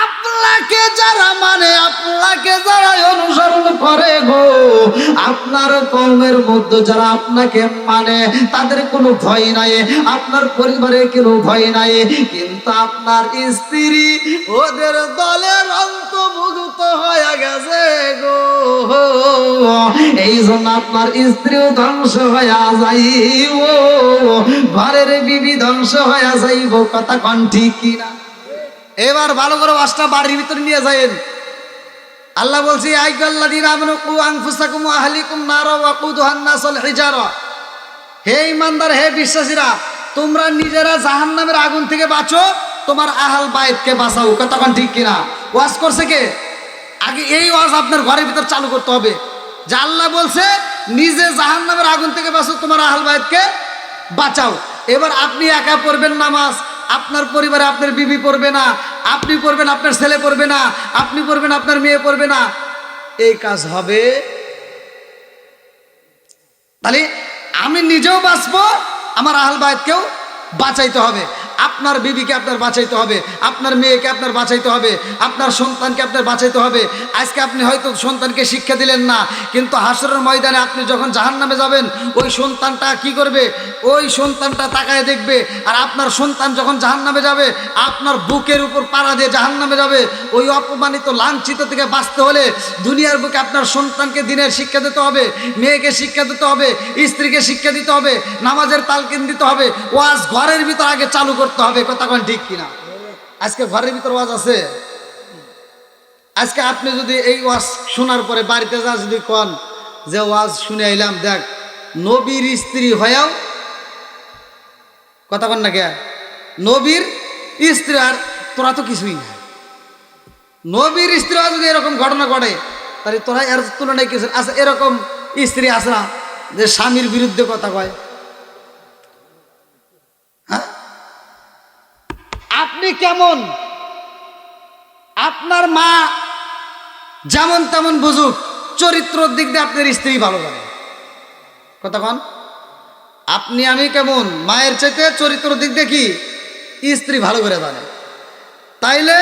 আপনাকে যারা মানে, আপনাকে যারা অনুসরণ করে গো, আপনার কওমের মধ্যে যারা আপনাকে মানে তাদের কোনো ভয় নাই, আপনার পরিবারে কোনো ভয় নাই, কিন্তু আপনার স্ত্রী ওদের দলের অন্তর্ভুক্ত হয়ে গেছে গো। এই জন্য আপনার স্ত্রীও ধ্বংস হয়ে যাইব, ঘরের বিবি ধ্বংস হয়ে যাইব। কথা কোন ঠিক কিনা? এবার ভালো করে ওয়াজটা বাড়ির ভিতরে নিয়ে যায়েন। আল্লাহ বলছে আইয়াল্লাযীনা আমানু কু আনফুসাকুম ওয়া আহলিকুম নারা ওয়াকুদুহান নাস ওয়াল হিজারা, হে ঈমানদার, হে বিশ্বাসীরা, তোমরা নিজেরা জাহান্নামের আগুন থেকে বাঁচো, তোমার আহল বাইতকে বাঁচাও। কথা কোন ঠিক কিনা? ওয়াজ করছে কে? আগে এই ওয়াজ আপনার ঘরের ভিতর চালু করতে হবে যে আল্লাহ বলছে নিজে জাহান্নামের আগুন থেকে বাঁচো, তোমার আহল বাইতকে বাঁচাও। এবার আপনি একা পড়বেন নামাজ, আপনার পরিবারে আপনার বিবি পড়বে না, আপনি পড়বেন আপনার ছেলে পড়বে না, আপনি পড়বেন আপনার মেয়ে পড়বে না, এই কাজ হবে? তাহলে আমি নিজেও বাঁচবো, আমার আহল বাইতকেও বাঁচাইতে হবে, আপনার বিবিকে আপনার বাঁচাইতে হবে, আপনার মেয়েকে আপনার বাঁচাইতে হবে, আপনার সন্তানকে আপনার বাঁচাইতে হবে। আজকে আপনি হয়তো সন্তানকে শিক্ষা দিলেন না, কিন্তু হাসরের ময়দানে আপনি যখন জাহান্নামে যাবেন, ওই সন্তানটা কি করবে? ওই সন্তানটা তাকায় দেখবে। আর আপনার সন্তান যখন জাহান্নামে যাবে, আপনার বুকের উপর পাড়া দিয়ে জাহান্নামে যাবে। ওই অপমানিত লাঞ্ছিত থেকে বাঁচতে হলে দুনিয়ার বুকে আপনার সন্তানকে দিনের শিক্ষা দিতে হবে, মেয়েকে শিক্ষা দিতে হবে, স্ত্রীকে শিক্ষা দিতে হবে, নামাজের তালকিন দিতে হবে, ওয়াজ ঘরের ভিতর আগে চালু করতে হবে। কথা কোন ঠিক কিনা? আজকে ঘরের ভিতর ওয়াজ আছে? আজকে আপনি যদি এই ওয়াজ শোনার পরে বাড়িতে যা যদি কন যে ওয়াজ শুনে আইলাম, দেখ নবীর স্ত্রী হয়েও, কথা কন না কে, নবীর স্ত্রী, আর তোরা তো কিছুই না, নবীর স্ত্রী যদি এরকম ঘটনা ঘটে, তাহলে তোরা এর তুলনায় কিছু? আচ্ছা, এরকম স্ত্রী আছে না যে স্বামীর বিরুদ্ধে কথা কয়? হ্যাঁ, আপনি কেমন, আপনার মা যেমন তেমন বুঝুক, চরিত্রর দিক দিয়ে আপনার স্ত্রী ভালো জানে। কথা কন, আপনি আমি কেমন, মায়ের চাইতে চরিত্রর দিক দিয়ে কি স্ত্রী ভালো করে জানে। তাইলে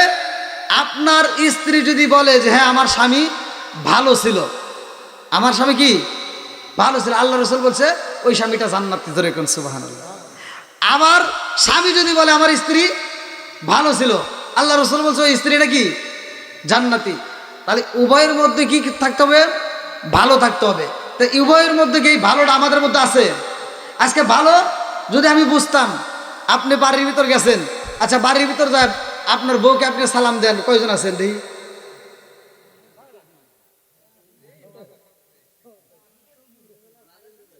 আপনার স্ত্রী যদি বলে যে হ্যাঁ আমার স্বামী ভালো ছিল, আমার স্বামী কি ভালো ছিল, আল্লাহ রাসূল বলছে ওই স্বামীটা জান্নাতি। ধরে কোন সুবহানাল্লাহ। আবার স্বামী যদি বলে আমার স্ত্রী ভালো ছিল, আল্লাহ রাসূল বলছে ওই স্ত্রীটা কি জান্নাতি। তাহলে উভয়ের মধ্যে কি থাকতে হবে? ভালো থাকতে হবে। তো উভয়ের মধ্যে কি ভালোটা আমাদের মধ্যে আছে? আজকে ভালো যদি আমি বুঝতাম, আপনি বাড়ির ভিতর গেছেন, আচ্ছা বাড়ির ভিতর যান, আপনার বউকে আপনি সালাম দেন, কয়জন আছেন দেখি?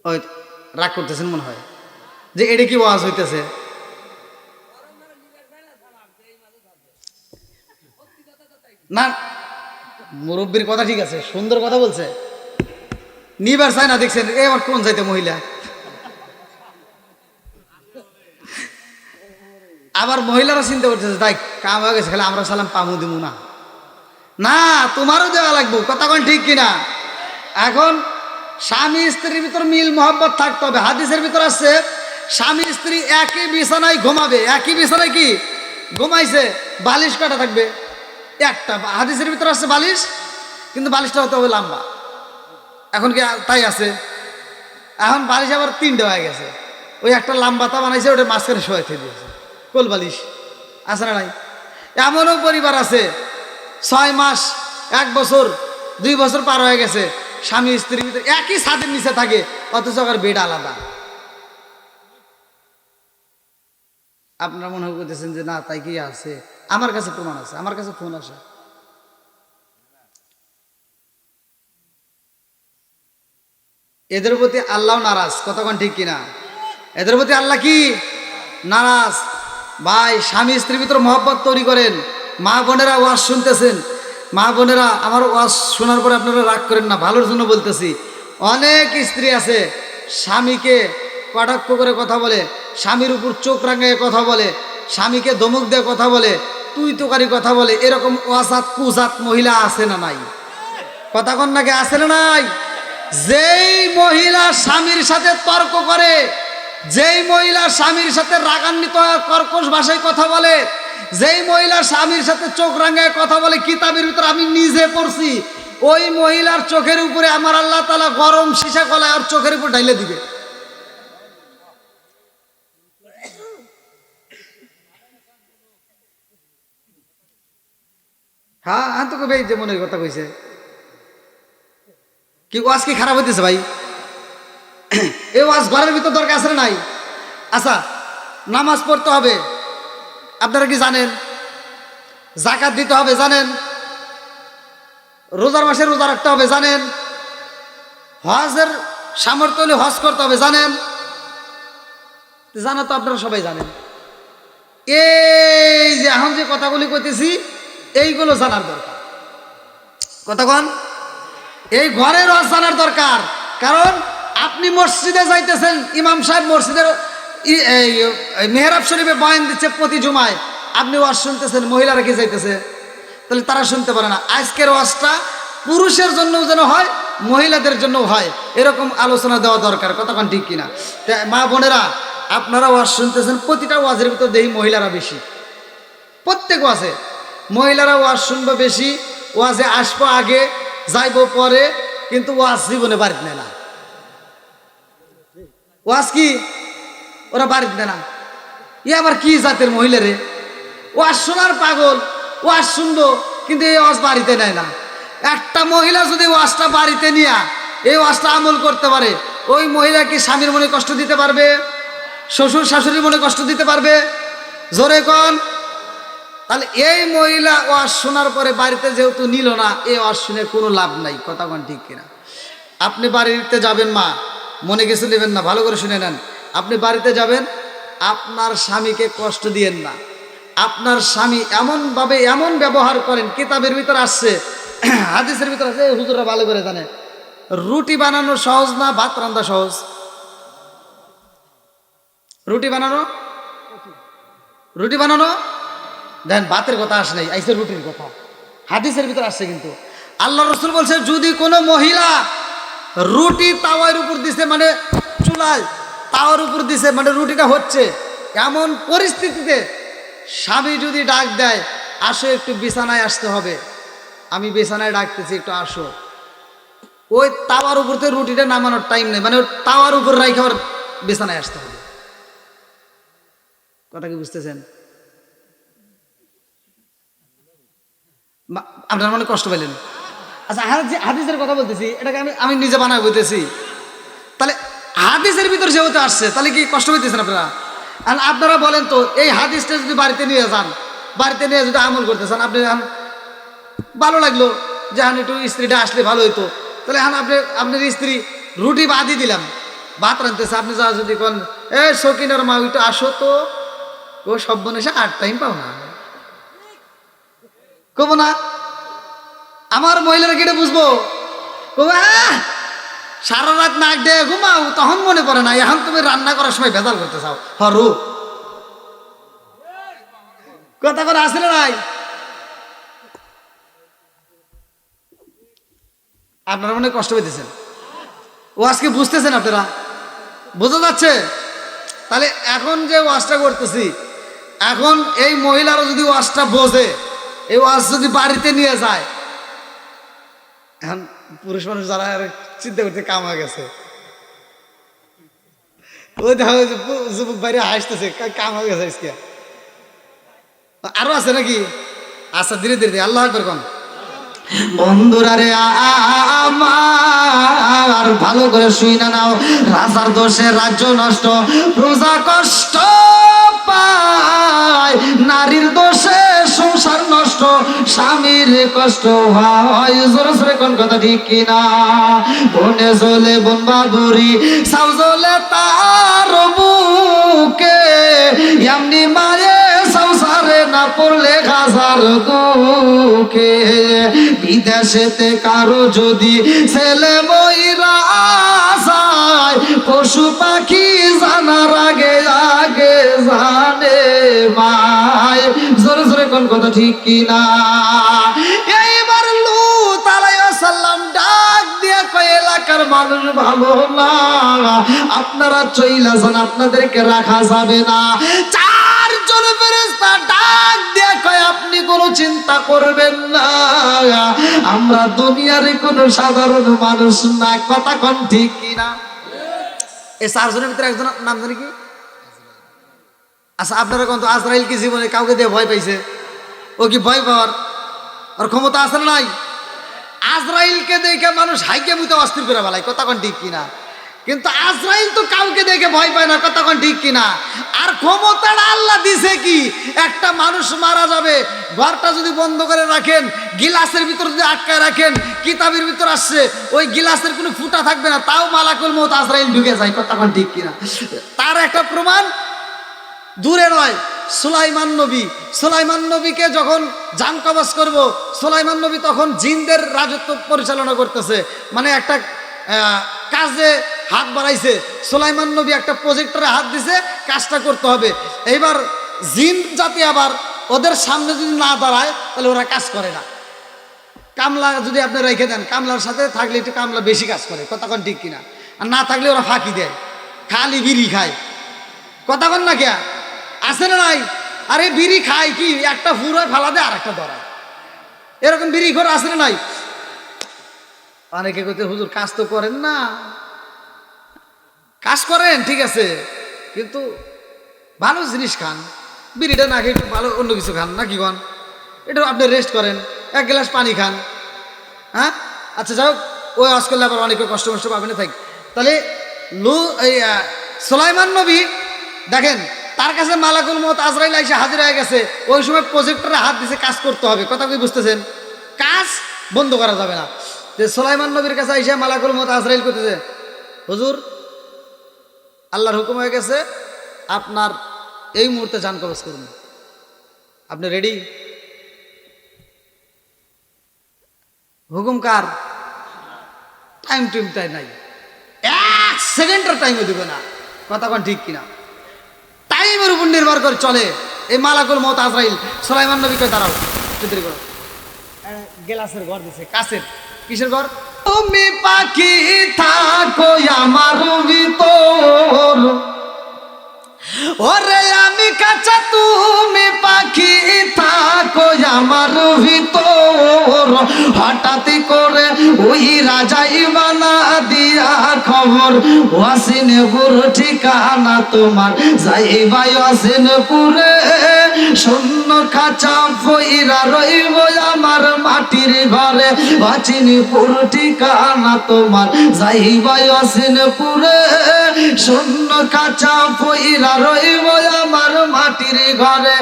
ওই রাগ করতেছেন মনে হয় যে এটা কি ওয়াজ হইতেছে। না, মুরব্বীর কথা ঠিক আছে, সুন্দর কথা বলছে, নিবার চায় না। দেখছেন এবার কোন চাইতে মহিলা, আবার মহিলারা চিন্তা করতেছে তাই কাম হয়ে গেছে, খেলে আমরা সালাম পামু দিমু না। না, তোমারও দেওয়া লাগবো। কথা কোন ঠিক কিনা? এখন স্বামী স্ত্রীর ভিতর মিল মহব্বত থাকতে হবে। হাদিসের ভিতর আছে স্বামী স্ত্রী একই বিছানায় ঘুমাবে, একই বিছানায় কি ঘুমাইছে, বালিশ কাটা থাকবে একটা। হাদিসের ভিতর আছে বালিশ, কিন্তু বালিশটা হতে হবে লম্বা। এখন কি তাই আছে? এখন বালিশ আবার তিনটে হয়ে গেছে, ওই একটা লম্বাতা বানাইছে, ওটা মাঝখানে শোয়াই থেকে দিয়েছে, কোল বালিশ আছে না নাই? এমনও পরিবার আছে 6 মাস, 1 বছর, 2 বছর পার হয়ে গেছে, স্বামী স্ত্রীর ভিতরে একই ছাদের নিচে থাকে, অথচ আর বেড আলাদা। আপনারা মনে করতেছেন যে না তাই কি আছে? আমার কাছে প্রমাণ আছে, আমার কাছে ফোন আছে। এদের প্রতি আল্লাহ নারাজ। কতক্ষণ ঠিক কিনা? এদের প্রতি আল্লাহ কি নারাজ? ভাই, স্বামী স্ত্রীর ভিতর মহব্বত তৈরি করেন। মা বোনেরা ওয়াজ শুনতেছেন, মা বোনেরা আমার ওয়াজ শোনার পরে আপনারা রাগ করেন না, ভালোর জন্য বলতেছি। অনেক স্ত্রী আছে স্বামীকে কটাক্ষ করে কথা বলে, স্বামীর উপর চোখ রাঙিয়ে কথা বলে, স্বামীকে ধমক দিয়ে কথা বলে, তুই তোকারি কথা বলে। এরকম ওয়াসাত কুজাত মহিলা আছে না নাই? কথা কন নাকি আছে না নাই? যেই মহিলা স্বামীর সাথে তর্ক করে, যেই মহিলা স্বামীর সাথে রাগান্বিত কর্কশ ভাষায় কথা বলে, যেই মহিলা স্বামীর সাথে চোখ রাঙায় কথা বলে, কিতাবের ভিতর আমি নিজে পড়ছি, ওই মহিলার চোখের উপরে আমার আল্লাহ তাআলা গরম সীসা কলায় আর চোখের উপর ঢাইলে দিবে। হ্যাঁ হ্যাঁ, তো কবে যে মনের কথা কইছে কি ওয়াজ কি খারাপ হইতেছে ভাই? এই ওয়াজ ঘরের ভিতর দরকার আছে না নাই? আচ্ছা, নামাজ পড়তে হবে আপনারা কি জানেন? যাকাত দিতে হবে জানেন? রোজার মাসে রোজা রাখতে হবে জানেন? হজের সামর্থ্য হলে হজ করতে হবে জানেন? জানা তো আপনারা সবাই জানেন। এই যে এখন যে কথাগুলি কইতেছি এইগুলো জানার দরকার। কতক্ষণ এই ঘরের ওয়াজ জানার দরকার। কারণ আপনি মসজিদে যাইতেছেন, ইমাম সাহেব মসজিদের মেহরাব শরীফে বয়ান দিচ্ছে প্রতি জুমায়, আপনি ওয়াজ শুনতেছেন, মহিলারা কি যাইতেছে? তাহলে তারা শুনতে পারে না। আজকের ওয়াজটা পুরুষের জন্য যেন হয়, মহিলাদের জন্য হয়, এরকম আলোচনা দেওয়া দরকার। কতক্ষণ ঠিক কিনা? মা বোনেরা, আপনারা ওয়াজ শুনতেছেন, প্রতিটা ওয়াজের ভিতর দেখি মহিলারা বেশি। প্রত্যেক ওয়াজে মহিলারা ওয়াজ শুনবো বেশি, ওয়াজে আসবো আগে, যাইবো পরে, কিন্তু ওয়াজ জীবনে বাড়িতে নেয় না। ওয়াজ কি ওরা বাড়িতে নেয় না। ই আবার কি জাতের মহিলা রে? ওয়াজ শোনার পাগল, ওয়াজ শুনবো কিন্তু এই ওয়াজ বাড়িতে নেয় না। একটা মহিলা যদি ওয়াজটা বাড়িতে নিয়ে এই ওয়াজটা আমল করতে পারে, ওই মহিলা কি স্বামীর মনে কষ্ট দিতে পারবে? শ্বশুর শাশুড়ির মনে কষ্ট দিতে পারবে? জোরে কোন। তাহলে এই মহিলা ওয়াজ শোনার পরে বাড়িতে যেহেতু নিল না, এই ওয়াজ শুনে কোনো লাভ নাই। কথা কোন ঠিক কিনা? আপনি বাড়িতে যাবেন, মা মনে কিছু নেবেন না, ভালো করে শুনে নেন। আপনি বাড়িতে যাবেন, আপনার স্বামীকে কষ্ট দিয়েন না। আপনার স্বামী এমনভাবে এমন ব্যবহার করেন, কিতাবের ভিতর আসছে, হাদিসের ভিতর আছে, হুজুররা ভালো করে জানে, রুটি বানানো সহজ না ভাত রান্না সহজ? রুটি বানানো দেন, ভাতের কথা আসে নাই, আইসে রুটির কথা, হাদিসের ভিতর আসছে। কিন্তু আল্লাহ রসুল বলছে, যদি কোনো মহিলা রুটি তাওয়ার উপর দিছে, মানে চুলায় তাওয়ার উপর দিছে, মানে রুটিটা হচ্ছে, এমন পরিস্থিতিতে স্বামী যদি ডাক দেয়, আসো একটু বিছানায় আসতে হবে, আমি বিছানায় ডাকতেছি, একটু আসো, ওই তাওয়ার উপর থেকে রুটিটা নামানোর টাইম নেই, মানে তাওয়ার উপর রাখে আবার বিছানায় আসতে হবে। কথা কি বুঝতেছেন? আপনার মনে কষ্ট পেলেন? আচ্ছা, হাদিসের কথা বলতেছি, এটাকে আমি নিজে বানায় বলতেছি। তাহলে হাদিসের ভিতর যেহেতু আসছে, তাহলে কি কষ্ট পেতেছেন আপনারা? আর আপনারা বলেন তো, এই হাদিসটা যদি বাড়িতে নিয়ে যান, বাড়িতে নিয়ে যদি আমল করতে চান, আপনি ভালো লাগলো যে হ্যাঁ একটু স্ত্রীটা আসলে ভালো হইতো, তাহলে হ্যাঁ আপনার স্ত্রী রুটি বাদি দিলাম, ভাত রাঁধতেছে, আপনি যা যদি কোন এ শৌখিনের মা একটু আসো তো, ও সব বনেছে, আর টাইম পাও না, কব না? আমার মহিলারা কেটে বুঝবো, সারা রাত নাক দিয়ে ঘুমাও, তখন মনে পড়ে না, এখন তুমি রান্না করার সময় ভেজাল করতে চাও। হরু কথা করে আসলে নাই? আপনারা মনে কষ্ট পেতেছেন, ও আজকে বুঝতেছেন, আপনারা বোঝা যাচ্ছে? তাহলে এখন যে ওয়াজটা করতেছি, এখন এই মহিলারা যদি ওয়াজটা বোঝে, এই ওয়াজ যদি বাড়িতে নিয়ে যায়, এখন পুরুষ মানুষ যারা চিন্তা করতে কাম হয়ে গেছে, ওই দেখা যুবক বাইরে হাসতেছে, কাম হয়ে গেছে আজকে। আরো আছে নাকি? আচ্ছা, ধীরে ধীরে আল্লাহ আকবার কোন। বন্ধুরা রে আমার, ভালো করে শুই না নাও, রাজার দোষে রাজ্য নষ্ট, প্রজা কষ্ট পায়, নারীর দোষে সংসার নষ্ট, স্বামীর কষ্ট হয়। জোরে জোরে কোন কথা ঠিক কিনা? বনে জ্বলে বন বাদুরি, সাউ জ্বলে তার বুকে, এমনি মায়ে সংসারে না পড়লে হাজার দুঃখে। বিদেশেতে কারো যদি ছেলে মইরা যায়, পশু পাখি জানার আগে আগে জানে মায়। জোরে জোরে কোন কথা ঠিক কিনা? এইবার লূত আলাইহিস সালাম ডাক দিয়ে কয়, এলাকা এলাকার মানুষ ভালো না, আপনারা চইলা যান, আপনাদেরকে রাখা যাবে না। চারজন ফেরেশতা ডাক দিয়ে কয়, আপনি কোনো চিন্তা করবেন না, আমরা দুনিয়ার কোনো সাধারণ মানুষ না। কথা কোন ঠিক কিনা? এই চারজনের ভিতরে একজনের নাম জানি কি? আচ্ছা, আপনারা কোন তো আজরাইল কি জীবনে কাউকে দিয়ে ভয় পাইছে? ও কি ভয় পাওয়ার আর ক্ষমতা আছে না নাই? আজরাইলকে দেখে মানুষ হাইকে মুতে অস্থির করে ফেলায়। কথা কোন ঠিক কিনা? কিন্তু আজরাইল তো কাউকে দেখে ভয় পায় না। কথা কোন ঠিক কিনা? আর ক্ষমতাটা আল্লাহ দিছে কি, একটা মানুষ মারা যাবে, ঘরটা যদি বন্ধ করে রাখেন, গিলাসের ভিতর যদি আটকায় রাখেন, কিতাবের ভিতর আসছে ওই গিলাসের কোনো ফুটা থাকবে না, তাও মালাকুল মউত আজরাইল ঢুকে যায়। কথা কোন ঠিক কিনা? তার একটা প্রমাণ দূরে নয়, সুলাইমান নবী। সুলাইমান নবীকে যখন জান কবজ করব, সুলাইমান নবী তখন জিনদের রাজত্ব পরিচালনা করতেছে, মানে একটা কাজে হাত বাড়াইছে। সুলাইমান নবী একটা প্রজেক্টরে হাত দিছে, কাজটা করতে হবে। এইবার জিন জাতি আবার ওদের সামনে যদি না দাঁড়ায় তাহলে ওরা কাজ করে না। কামলা যদি আপনি রেখে দেন, কামলার সাথে থাকলে একটু কামলা বেশি কাজ করে। কথা কোন ঠিক কিনা? আর না থাকলে ওরা ফাঁকি দেয়, খালি বিড়ি খায়। কথা কোন না কে আছে না নাই? আরে বিড়ি খায় কি, একটা ফুরায় ফালা দেয় আর একটা ধরায়, এরকম বিড়ি ঘর আছে না নাই? অনেকে কইতে, হুজুর কাজ তো করেন না। কাজ করেন ঠিক আছে, কিন্তু ভালো জিনিস খান, বিড়িটা না খেয়ে একটু ভালো অন্য কিছু খান, নাকি কন? এটা আপনি রেস্ট করেন, এক গ্লাস পানি খান। হ্যাঁ আচ্ছা, যাই হোক, ওই আজ করলে আবার অনেকে কষ্ট মষ্ট পাবে না। থাক তাহলে সুলাইমান নবী দেখেন, তার কাছে মালাকুল মউত আজরাইল আইসা হাজির হয়ে গেছে। ওই সময় প্রজেক্টরে হাত দিছে, কাজ করতে হবে। কথা কি বুঝতেছেন? কাজ বন্ধ করা যাবে না। যে সুলাইমান নবীর কাছে আইসা মালাকুল মউত আজরাইল করতেছে, হুজুর আল্লাহর হুকুম হয়ে গেছে, আপনার এই মুহূর্তে জান কবজ করুন, আপনি রেডি? হুকুম কার? টাইম টুইম তাই নাই, এক সেকেন্ডের টাইমও দিবে না। কথা কোন ঠিক কিনা? টাইমের উপর নির্ভর করে চলে এই মালাকুল মউত আজরাইল। সুলাইমান নবীকে দাঁড়াও, চিন্তা করো, গেলাসের ঘর দিছে, কাছের। কিসের ঘর? তুমি পাখি থাকো আমার ভিতর, ওরে আমি কাঁচা তুমি পাখি থাকো আমার ভিতর। হঠাৎ করে ওই রাজাই বানা দিয়া খবর, ওয়াসিনপুর ঠিকানা তোমার, যাইবাই ওয়াসিনপুরে। শূন্য খাঁচা ফইরা রইব আমার মাটির ঘরে, ওয়াসিনপুর ঠিকানা তোমার, যাইবাই ওয়াসিনপুরে। শূন্য খাঁচা ফইরা রইব আমার মাটির ঘরে।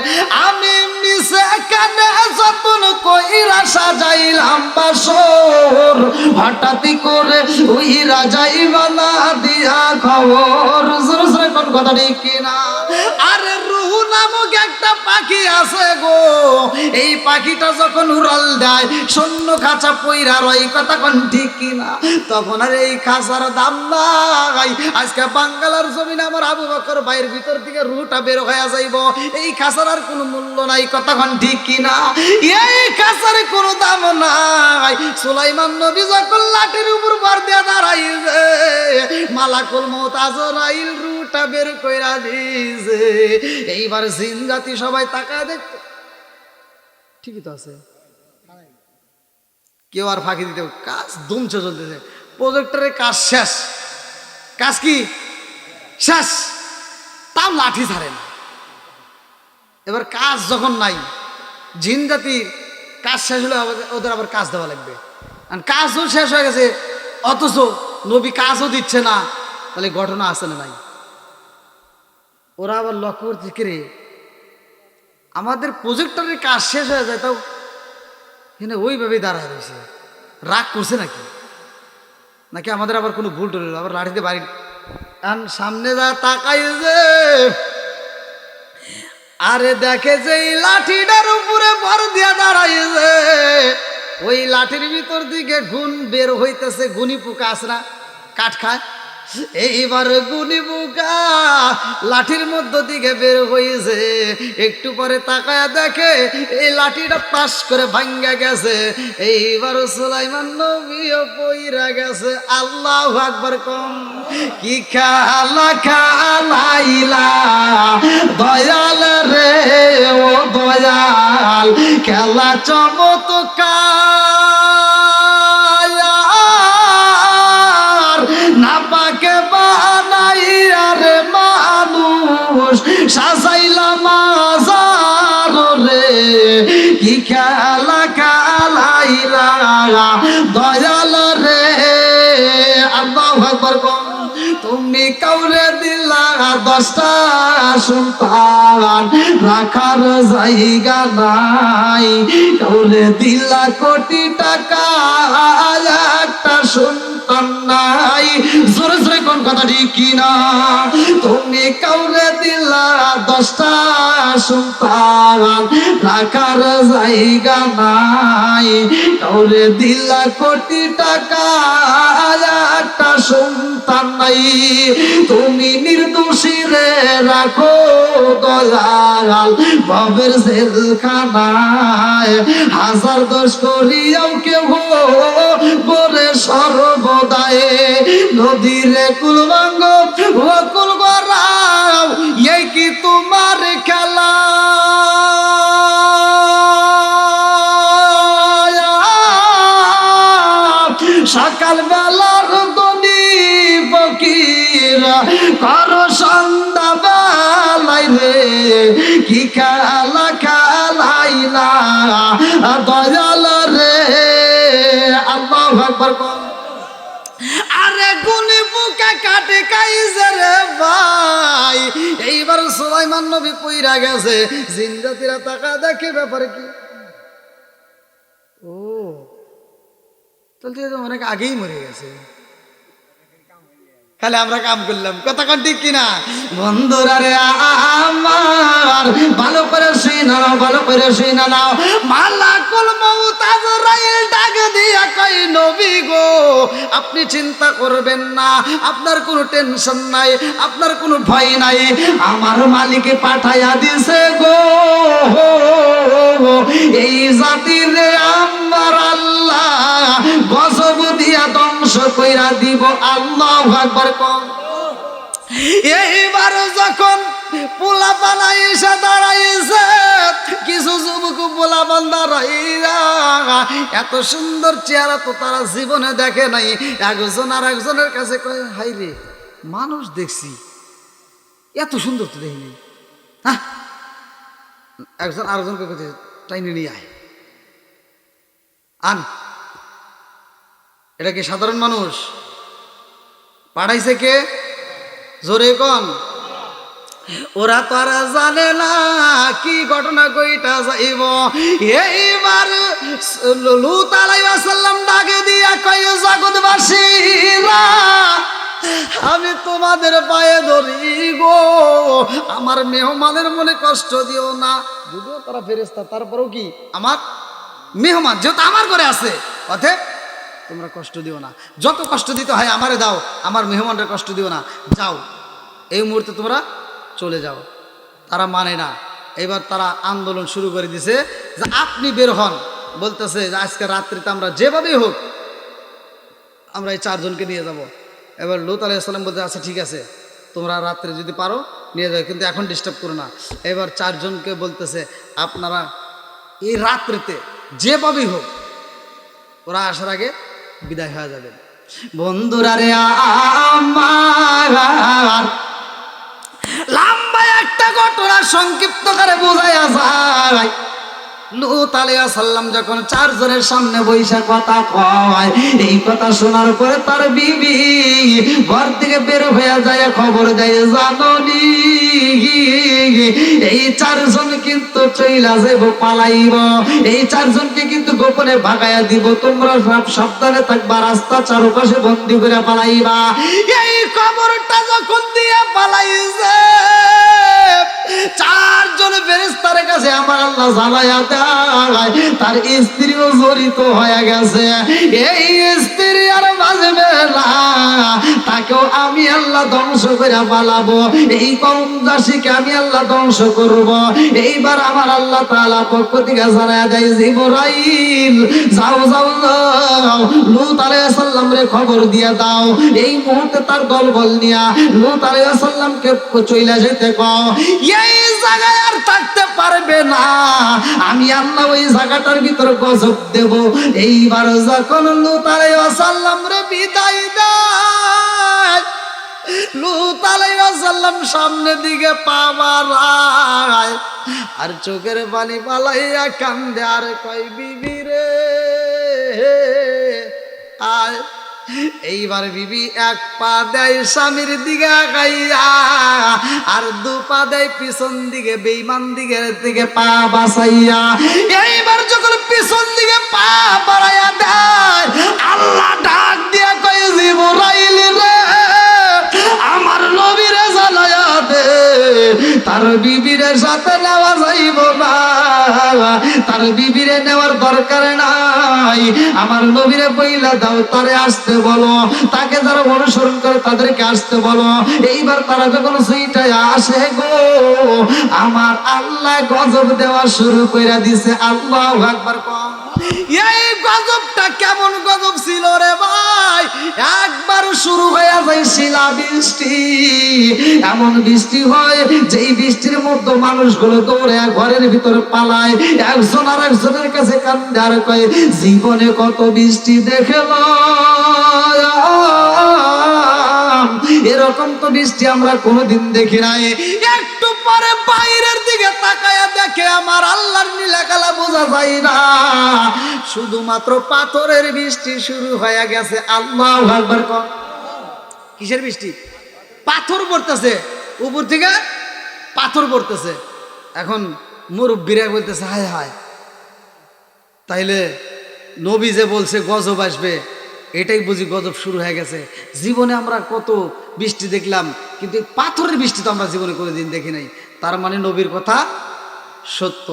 আমি মিশে কানে যতন কইরা সাজাইলাম বাসর, হঠাৎ করে ওই রাজাই বানা দিয়া খবর। কোন কথা ঠিক কিনা? আরে রুহু নামক একটা পাখি আছে গো, এই পাখিটা যখন উড়াল দেয় শূন্য খাঁচা পইরা রয়। কথা কোন ঠিক কিনা? তখন আর এই খাঁচার দাম নাই। আজকে বাঙ্গালার জমিনে আমার আবু বকর ভাইয়ের ভিতর থেকে রুহটা বের হয়ে যাইব, এই খাঁচার আর কোনো মূল্য নাই। কথা কোন ঠিক কিনা? এই খাঁচার কোনো দাম নাই। সুলাইমান নবী যখন লাঠির উপর ভর দিয়ে দাঁড়াইছে, মালাকুল মউত আজরাইল রুহটা বের কইরা দিয়েছে। এইবার জিন জাতি সবাই তাকায় দেখতে, ঠিকই তো আছে, কেউ আর ফাঁকি দিতে, কাজ দুমছে চলতেছে। প্রজেক্টরের কাজ শেষ, কাজ কি শেষ, তাও লাঠি ছাড়ে না। এবার কাজ যখন নাই, জিন জাতি কাজ শেষ হলে ওদের আবার কাজ দেওয়া লাগবে। আর কাজও শেষ হয়ে গেছে, অথচ নবী কাজও দিচ্ছে না, তাহলে ঘটনা আছে না নাই? ওরা আবার লক্ষ্য করছে, কে রে, আমাদের প্রজেক্টরের কাজ শেষ হয়ে যায়, তাও এখানে ওইভাবেই দাঁড়ায় রয়েছে, রাগ করছে নাকি? নাকি আমাদের আবার কোনো ভুল টুল, আবার লাঠিতে বাড়ি সামনে যা তাকাই যে, আরে দেখে যে এই লাঠিটার উপরে ভর দিয়া দাঁড়াইছে, ওই লাঠির ভিতর দিকে গুণ বের হইতেছে। গুনি পোকা আছে না, কাঠ খায়, এইবার গুনি বুকা লাঠির মধ্য দিকে বের হয়েছে, একটু পরে তাকায়া দেখে এই লাঠিটা পাশ করে ভাঙ্গা গেছে। এইবার সুলাইমান নবীও পইরা গেছে। আল্লাহু আকবার কম। কি খেলা খেলাইলা দয়াল রে ও দয়াল, খেলা চমৎকার, না পাকে বানাইয়া রে মানুষ সাজাইলা মাজার রে। কি খেলা খেলাইলা দয়াল রে। আল্লাহু আকবার কম। তুমি কাউরে দিলা 10টা সন্তান, রাখার জায়গা নাই। কাউরে দিলা কোটি টাকা, একটা সন্তান নাই। জোরে জোরে কোন কথা ঠিক কিনা? তুমি কাউরে দিলা 10টা সন্তান, রাখার জায়গা নাই। কাউরে দিলা কোটি টাকা, একটা সন্তান নাই। তুমি নির্দোষী রে রাখো দয়াল ভবের জেলখানায়। হাজার দোষ করিয়াও কেউ বলে সর্বদায়। নদীরে কুলবাঙ্গ ও কুল গড়াও, এই কি তোমার খেলা? সকাল বেলার দনি ফকির কর সন্ধ্যা বেলাই রে। কি খেলা খেলাইলা দয়াল রে। আল্লাহু আকবার। আরে গুলি বুকে কাটে কাইছে রে ভাই। এইবার সুলাইমান নবী পইরা গেছে। জিনজাতিরা তাকা দেখে ব্যাপার কি? ও তাহলে অনেক আগেই মরে গেছে, খালি আমরা কাম করলাম। কথা কন ঠিক কিনা? বন্ধুরা রে আমার ভালো করে শুনাও, ভালো করে শুনাও। মালাকুল মউত আজরাইল ডাক দিয়া কই নবী গো, আপনি চিন্তা করবেন না, আপনার কোনো টেনশন নাই, আপনার কোনো ভয় নাই। আমার মালিকে পাঠাইয়া দিছে গো এই জাতির আমার আল্লাহ গজব দিয়া ধ্বংস কইরা দিব। আল্লাহু আকবার কম। এইবার যখন পোলা পানা এসে দাঁড়াইছে, কিছু যুবক পোলা পান দাঁড়াইয়া এত সুন্দর চেহারা তো তারা জীবনে দেখে নাই। একজন আর একজনের কাছে কয়, হাই রে মানুষ দেখছি, এত সুন্দর তো দেখিনি। হ্যাঁ, একজন আরেকজনকে কাছে টাইনে নিয়ে আয়, আন। এটা কি সাধারণ মানুষ? পাঠাইছে কে? জোরে কোন। ওরা তো আর জানে না কি ঘটনা কইটা যাইব। এইবার লূত আলাইহিস সালাম ডাকে দিয়া কয়, জগৎবাসীরা আমি তোমাদের পায়ে ধরি গো, আমার মেহমানের মনে কষ্ট দিও না। যদিও তারা ফেরেশতা, তারপরেও কি আমার মেহমান, যেহেতু আমার ঘরে আছে, অতএব তোমরা কষ্ট দিও না। যত কষ্ট দিতে হয় আমারে দাও, আমার মেহমানরা কষ্ট দিও না। যাও, এই মুহূর্তে তোমরা চলে যাও। তারা মানে না। এবার তারা আন্দোলন শুরু করে দিছে যে আপনি বের হন। বলতেছে যে আজকে রাত্রিতে আমরা যেভাবেই হোক আমরা এই 4 জনকে নিয়ে যাব। এবার লূত আলাইহিস সালাম বলতে, আচ্ছা ঠিক আছে, তোমরা রাত্রে যদি পারো নিয়ে যাও, কিন্তু এখন ডিস্টার্ব করো না। এবার 4 জনকে বলতেছে আপনারা এই রাত্রিতে যেভাবেই হোক ওরা আসার আগে বিদায় হয়ে যাবে। বন্ধুরা রে আমার লম্বা একটা ঘটনা সংক্ষিপ্ত করে বোঝায়া যায়। লূত আলাইহিস সালাম যখন 4 জনের সামনে বৈশা কথা কয়, এই কথা শোনার পরে তার বিবি ঘর থেকে বের হয়ে যায়, খবর দেয়, জাননি এই 4 জন কিন্তু চইলা যাইব, পালাইব। এই 4 জনকে কিন্তু গোপনে ভাগাইয়া দিব, তোমরা সব সাবধানে থাকবা, রাস্তা চারপাশে বন্দি করে পালাইবা। এই খবরটা যখন দিয়া পালাইছে, চারজন ফেরেশতার কাছে আমার আল্লাহ জানায়া দেয় তার স্ত্রীও জড়িত হয়ে গেছে। এই স্ত্রী আর বাঁচবে না, তাকেও আমি আল্লাহ ধ্বংস করে পালাবো। এই কওমবাসীকে আমি আল্লাহ ধ্বংস করব। এইবার আমার আল্লাহ তাআলা পক্ষ থেকে জানায়া দেয়, জিবরাইল যাও যাও যাও, লূত আলাইহিস সালামরে খবর দিয়ে দাও এই মুহূর্তে তার দলবল নিয়া লূত আলাইহিস সালামকে চইলা যেতে কও। এই জায়গায় আর থাকতে পারবে না, আমি আল্লাহ ওই জায়গাটার ভিতর গজব দেব। এইবার যখন লূত আলাইহিস সালামরে বিদায় দেয়, লূত আলাইহিস সালাম সামনে দিকে পা বাড়ায় আর চোখের পানি পালাইয়া কান্দে আর কয়, বিবি রে আয়। এইবার বিবি এক পা দেয় স্বামীর দিকে আগাইয়া আর দু পা দেয় পিছন দিকে বেঈমান দিকে পা বাসাইয়া। এইবার যখন পিছন দিকে পা বাড়াইয়া দেয়, আল্লাহ ডাক দিয়া কয়, জিবরাইল রে আমার নবীরে জানায়া দে তার বিবিরে সাথে নেওয়া যাইব না, তার বিবিরে নেওয়ার দরকার নাই। আমার নবীরে বইলা দাও তারে আসতে বলো, তাকে যারা অনুসরণ করে তাদেরকে আসতে বলো। এইবার তারা যখন সুইটায় আসে গো, আমার আল্লাহ গজব দেওয়া শুরু করে দিছে। আল্লাহু আকবার কম। এই গজবটা কেমন গজব ছিল রে ভাই, একবার শুরু হয়ে যায় শিলা বৃষ্টি। এমন বৃষ্টি হয় যেই বৃষ্টির মধ্যে মানুষগুলো দৌড়ে ঘরের ভিতরে পালায়, একজন আর একজনের কাছে কান্দে আর কয়, জীবনে কত বৃষ্টি দেখলাম, এরকম তো বৃষ্টি আমরা কোনোদিন দেখি নাই। একটু পরে বাইরের দিকে তাকায়া দেখে আমার আল্লাহর নীলাকালা বোঝা যায় না, শুধুমাত্র পাথরের বৃষ্টি শুরু হয়ে গেছে। আল্লাহু আকবার কর। কিসের বৃষ্টি? পাথর পড়তেছে, উপর থেকে পাথর পড়তেছে। এখন মুরব্বীরা বলতেছে, হায় হায়, তাইলে নবী যে বলছে গজব আসবে, এটাই বুঝি গজব শুরু হয়ে গেছে। জীবনে আমরা কত বৃষ্টি দেখলাম, কিন্তু পাথরের বৃষ্টি তো আমরা জীবনে কোনোদিন দেখি নাই। তার মানে নবীর কথা সত্য।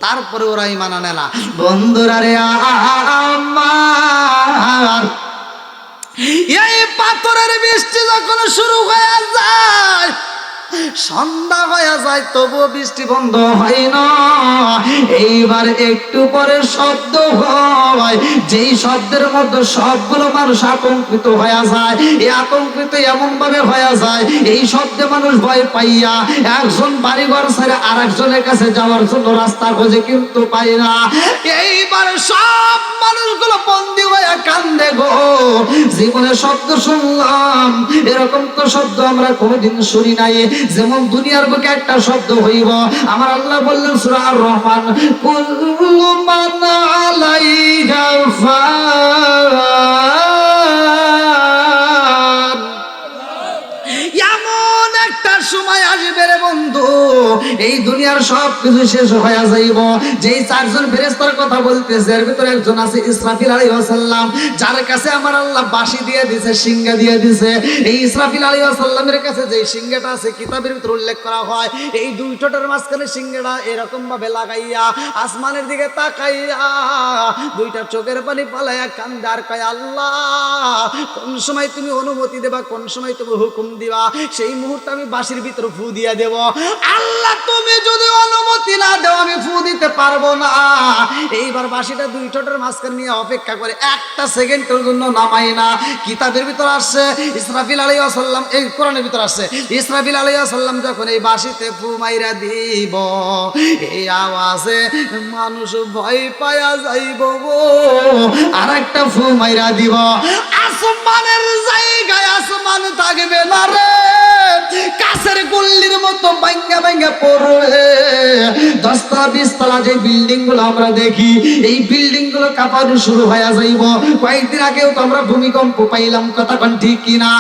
তারপরে ওরা ইমান আনেলা। বন্ধুরা রে আমার, এই পাথরের বৃষ্টি যখন শুরু হয়ে যায়, সন্ধ্যা হয়ে যায়, তবুও বৃষ্টি বন্ধ হয় না। এইবার একটু পরে শব্দ হয়, যেই শব্দের মধ্যে সবগুলো মানুষ আতঙ্কিত হয়ে যায়। এই আতঙ্কিত এমন ভাবে হয়ে যায়, এই শব্দে মানুষ ভয় পাইয়া একজন বাড়িঘর ছেড়ে আর একজনের কাছে যাওয়ার জন্য রাস্তা খোঁজে, কিন্তু পাই না। এইবার সব মানুষগুলো বন্দী হয়ে কান্দে গো, জীবনে শব্দ শুনলাম, এরকম তো শব্দ আমরা কোনোদিন শুনি নাই। যেমন দুনিয়ার বুকে একটা শব্দ হইব, আমার আল্লাহ বললেন সূরা আর রহমান, কুল্লু মান আলাইহা ফান। এমন একটা সময় আসবে রে বন্ধু, এই দুনিয়ার সব কিছু শেষ হয়ে যাইব। যেই চারজন ফেরেশতার কথা বলতেছে, এর ভিতরে একজন আছে ইসরাফিল আলাইহিস সালাম, যার কাছে আমার আল্লাহ বাঁশি দিয়ে দিয়েছে, সিংহা দিয়ে দিয়েছে। এই ইসরাফিল আলাইহিস সালামের কাছে যে সিংহাটা আছে, কিতাবের ভিতরে উল্লেখ করা হয়, এই দুই ঠোঁটের মাঝখানে সিংহাটা এরকম ভাবে লাগাইয়া আসমানের দিকে তাকাইয়া দুইটা চোখের পানি পালাইয়া কান্দে আর কয়, আল্লাহ কোন সময় তুমি অনুমতি দেবা, কোন সময় তুমি হুকুম দিবা, সেই মুহূর্তে আমি বাঁশির ভিতরে ফু দিয়ে দেব। আল্লাহ তুমি যদি অনুমতি না দাও আমি ফু দিতে পারবো না। এইবার বাঁশিটা দুই ঠোঁটের মাঝখানে নিয়ে অপেক্ষা করে একটা সেকেন্ডের জন্য নামাই না। কিতাবের ভিতর আসছে ইসরাফিল আলাইহিস সালাম, এই কোরআনের ভিতর আসছে ইসরাফিল আলাইহিস সালাম যখন এই বাঁশিতে ফু মাইরা দিব, এই আওয়াজে মানুষ ভয় পায়া যাইব গো। আর একটা ফু মাইরা দিব, আসমানের জায়গায় আসমান থাকবে না রে, কাছের গল্লির মতো ভাঙ্গা ভাঙ্গা পড়বে। 10তলা 20তলা যে বিল্ডিং গুলো আমরা দেখি, এই বিল্ডিং গুলো কাঁপানো শুরু হয়ে যাইব। কয়েকদিন আগেও তো আমরা ভূমিকম্প পাইলাম, কথা কোন ঠিক কিনা?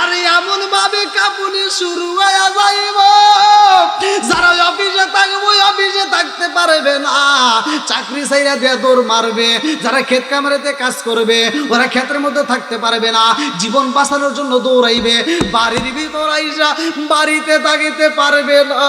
আরে এমন ভাবে কাঁপুনি শুরু হয়ে যাইব, যারা অফিসে থাকবো অফিসে থাকতে পারবে না, চাকরি ছাইরা দিয়ে দৌড় মারবে। যারা ক্ষেত কামড়াতে কাজ করবে ওরা ক্ষেতের মধ্যে থাকতে পারবে না, জীবন বাঁচানোর জন্য দৌড়াইবে। বাড়ির ভিতর আইসা বাড়িতে থাকিতে পারবে না।